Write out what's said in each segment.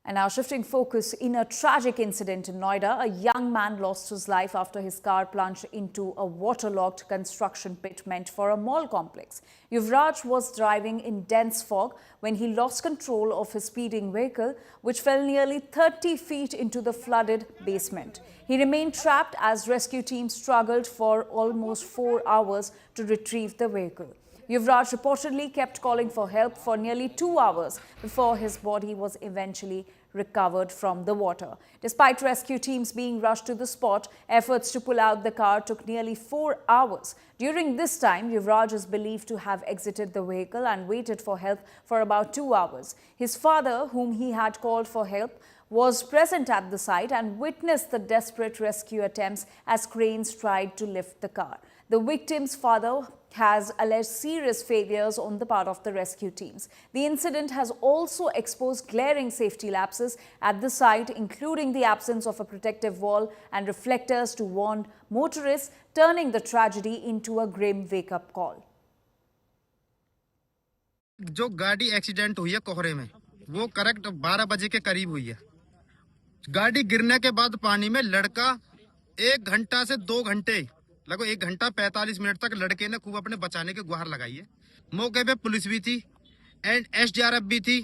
And now shifting focus, in a tragic incident in Noida, a young man lost his life after his car plunged into a waterlogged construction pit meant for a mall complex. Yuvraj was driving in dense fog when he lost control of his speeding vehicle, which fell nearly 30 feet into the flooded basement. He remained trapped as rescue teams struggled for almost 4 hours to retrieve the vehicle. Yuvraj reportedly kept calling for help for nearly 2 hours before his body was eventually recovered from the water. Despite rescue teams being rushed to the spot, efforts to pull out the car took nearly 4 hours. During this time, Yuvraj is believed to have exited the vehicle and waited for help for about 2 hours. His father, whom he had called for help, was present at the site and witnessed the desperate rescue attempts as cranes tried to lift the car. The victim's father has alleged serious failures on the part of the rescue teams. The incident has also exposed glaring safety lapses at the site, including the absence of a protective wall and reflectors to warn motorists, turning the tragedy into a grim wake-up call. जो गाड़ी accident हुई है कोहरे में, वो correct 12 बजे के करीब हुई है। गाड़ी गिरने के बाद पानी में लड़का 1 घंटा से 2 घंटे, लगभग 1 घंटा 45 मिनट तक लड़के ने खूब अपने बचाने की गुहार लगाई है। मौके पे पुलिस भी थी एंड एसडीआरएफ भी थी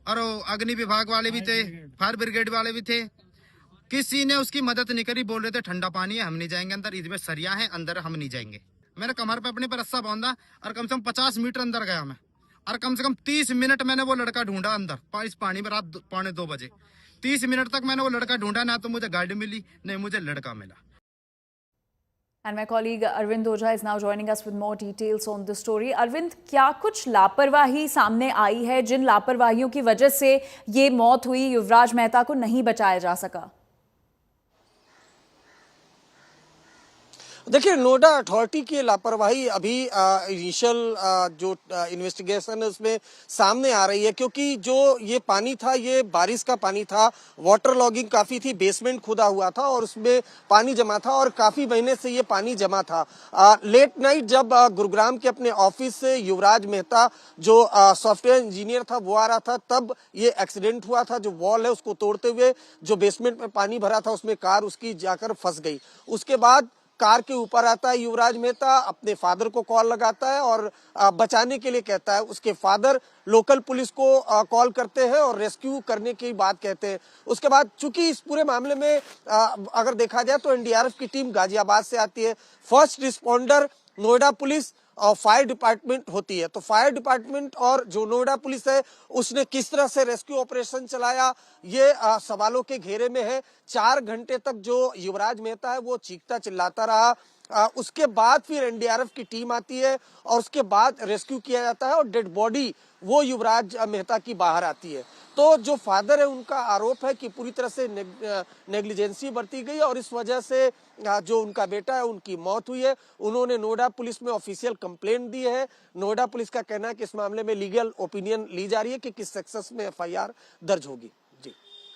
और अग्नि विभाग वाले भी थे, फायर ब्रिगेड वाले भी थे। किसी ने उसकी मदद नहीं करी। बोल रहे थे ठंडा पानी है, हम नहीं जाएंगे अंदर, इसमें सरिया है अंदर, हम नहीं जाएंगे। मैंने कमर पे अपने पर रस्सा बांधा और कम से कम 50 मीटर अंदर गया मैं, और कम से कम 30 मिनट मैंने वो लड़का ढूंढा अंदर इस पानी में। रात 2:45 बजे 30 मिनट तक मैंने वो लड़का ढूंढा, ना तो मुझे गाड़ी मिली नहीं मुझे लड़का मिला। And my colleague Arvind Oja is now joining us with more details on the story. Arvind, क्या कुछ लापरवाही सामने आई है जिन लापरवाहियों की वजह से ये मौत हुई, युवराज मेहता को नहीं बचाया जा सका? देखिए, नोएडा अथॉरिटी की लापरवाही अभी इनिशियल जो इन्वेस्टिगेशन है उसमें सामने आ रही है, क्योंकि जो ये पानी था ये बारिश का पानी था, वाटर लॉगिंग काफी थी, बेसमेंट खुदा हुआ था और उसमें पानी जमा था और काफी महीने से ये पानी जमा था। लेट नाइट जब गुरुग्राम के अपने ऑफिस से युवराज मेहता जो सॉफ्टवेयर इंजीनियर था वो आ रहा था, तब ये एक्सीडेंट हुआ था। जो वॉल है उसको तोड़ते हुए जो बेसमेंट में पानी भरा था उसमें कार उसकी जाकर फंस गई। उसके बाद कार के ऊपर आता है युवराज मेहता, अपने फादर को कॉल लगाता है और बचाने के लिए कहता है। उसके फादर लोकल पुलिस को कॉल करते हैं और रेस्क्यू करने की बात कहते हैं। उसके बाद चूंकि इस पूरे मामले में अगर देखा जाए तो एनडीआरएफ की टीम गाजियाबाद से आती है, फर्स्ट रिस्पॉन्डर नोएडा पुलिस और फायर डिपार्टमेंट होती है। तो फायर डिपार्टमेंट और जो नोएडा पुलिस है उसने किस तरह से रेस्क्यू ऑपरेशन चलाया, ये सवालों के घेरे में है। 4 घंटे तक जो युवराज मेहता है वो चीखता चिल्लाता रहा। उसके बाद फिर एनडीआरएफ की टीम आती है और उसके बाद रेस्क्यू किया जाता है और डेड बॉडी वो युवराज मेहता की बाहर आती है। तो जो फादर है उनका आरोप है कि पूरी तरह से नेग्लिजेंसी बरती गई और इस वजह से जो उनका बेटा है उनकी मौत हुई है। उन्होंने नोएडा पुलिस में ऑफिशियल कंप्लेंट दी है। नोएडा पुलिस का कहना है कि इस मामले में लीगल ओपिनियन ली जा रही है कि किस सेक्शन में एफआईआर दर्ज होगी।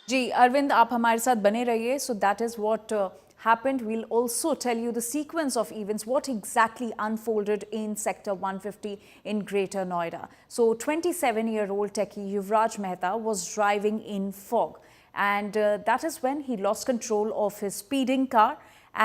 जी अरविंद, आप हमारे साथ बने रहिए। So that is what happened. We'll also tell you the sequence of events, what exactly unfolded in Sector 150 in Greater Noida. So 27-year-old techie Yuvraj Mehta was driving in fog, and that is when he lost control of his speeding car,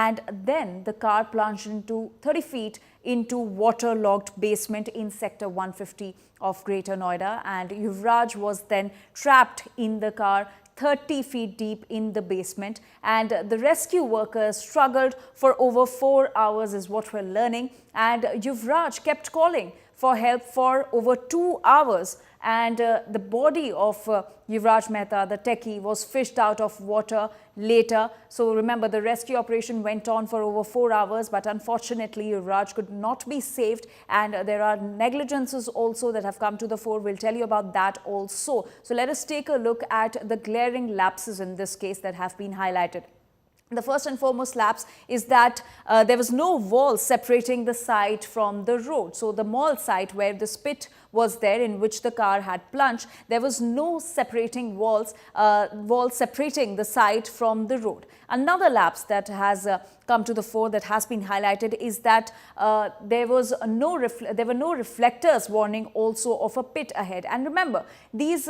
and then the car plunged into 30 feet into waterlogged basement in Sector 150 of Greater Noida, and Yuvraj was then trapped in the car 30 feet deep in the basement, and the rescue workers struggled for over 4 hours is what we're learning, and Yuvraj kept calling for help for over 2 hours, and the body of Yuvraj Mehta, the techie, was fished out of water later. So remember, the rescue operation went on for over 4 hours, but unfortunately Yuvraj could not be saved, and there are negligences also that have come to the fore. We'll tell you about that also. So let us take a look at the glaring lapses in this case that have been highlighted. The first and foremost lapse is that there was no wall separating the site from the road. So the mall site where this pit was there in which the car had plunged. There was no separating walls separating the site from the road. Another lapse that has come to the fore that has been highlighted is that there were no reflectors warning also of a pit ahead. And remember, these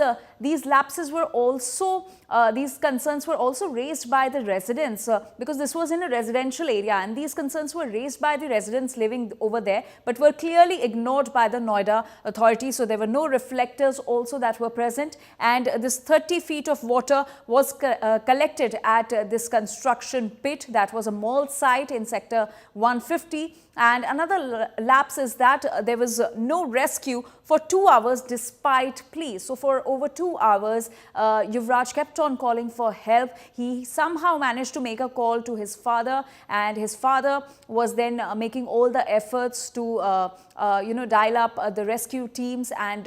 lapses were also these concerns were also raised by the residents because this was in a residential area, and these concerns were raised by the residents living over there, but were clearly ignored by the Noida authorities. So there were no reflectors also that were present, and this 30 feet of water was collected at this construction pit that was a mall site in sector 150. And another lapse is that there was no rescue for 2 hours despite pleas. So for over 2 hours, Yuvraj kept on calling for help. He somehow managed to make a call to his father, and his father was then making all the efforts to dial up the rescue teams and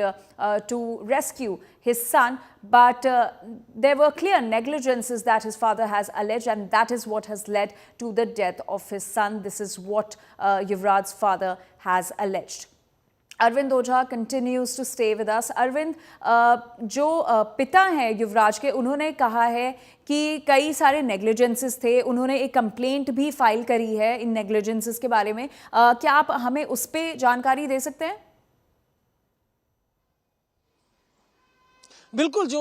to rescue his son. But there were clear negligences that his father has alleged, and that is what has led to the death of his son. This is what Yuvraj's father has alleged. Arvind Ojha continues to stay with us. Arvind, जो पिता हैं युवराज के, उन्होंने कहा है कि कई सारे नेग्लिजेंसेस थे, उन्होंने एक कंप्लेंट भी फाइल करी है इन नेग्लिजेंसेस के बारे में. क्या आप हमें उस पर जानकारी दे सकते हैं? बिल्कुल, जो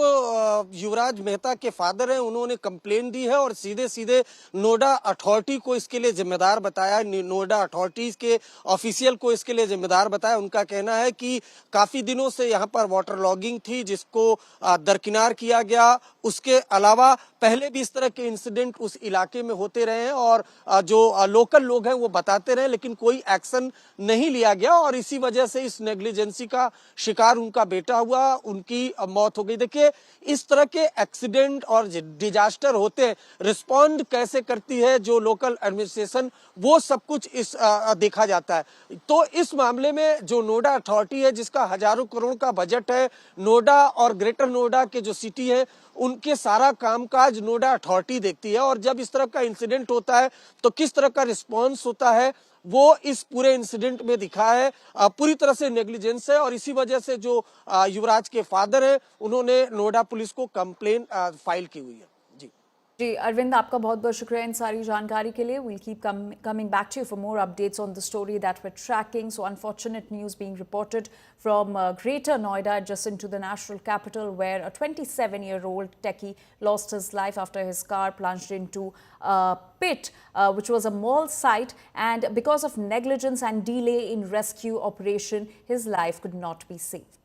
युवराज मेहता के फादर हैं उन्होंने कंप्लेन दी है और सीधे सीधे नोएडा अथॉरिटी को इसके लिए जिम्मेदार बताया, नोएडा अथॉरिटीज के ऑफिशियल को इसके लिए जिम्मेदार बताया. उनका कहना है कि काफी दिनों से यहाँ पर वाटर लॉगिंग थी जिसको दरकिनार किया गया. उसके अलावा पहले भी इस तरह के इंसिडेंट उस इलाके में होते रहे हैं और जो लोकल लोग हैं वो बताते रहे, लेकिन कोई एक्शन नहीं लिया गया और इसी वजह से इस नेग्लिजेंसी का शिकार उनका बेटा हुआ, उनकी मौत हो गई. देखिए, इस तरह के एक्सीडेंट और डिजास्टर होते हैं, रिस्पॉन्ड कैसे करती है जो लोकल एडमिनिस्ट्रेशन, वो सब कुछ इस देखा जाता है. तो इस मामले में जो नोएडा अथॉरिटी है जिसका हजारों करोड़ का बजट है, नोएडा और ग्रेटर नोएडा के जो सिटी है उनके सारा कामकाज नोएडा अथॉरिटी देखती है. और जब इस तरह का इंसिडेंट होता है तो किस तरह का रिस्पॉन्स होता है वो इस पूरे इंसिडेंट में दिखा है. पूरी तरह से नेग्लिजेंस है और इसी वजह से जो युवराज के फादर हैं उन्होंने नोएडा पुलिस को कंप्लेन फाइल की हुई है. जी अरविंद, आपका बहुत बहुत शुक्रिया इन सारी जानकारी के लिए. We'll keep coming back to you for more updates on the story that we're tracking. So unfortunate news being reported from Greater Noida, adjacent to the national capital, where a 27-year-old techie lost his life after his car plunged into a pit, which was a mall site, and because of negligence and delay in rescue operation, his life could not be saved.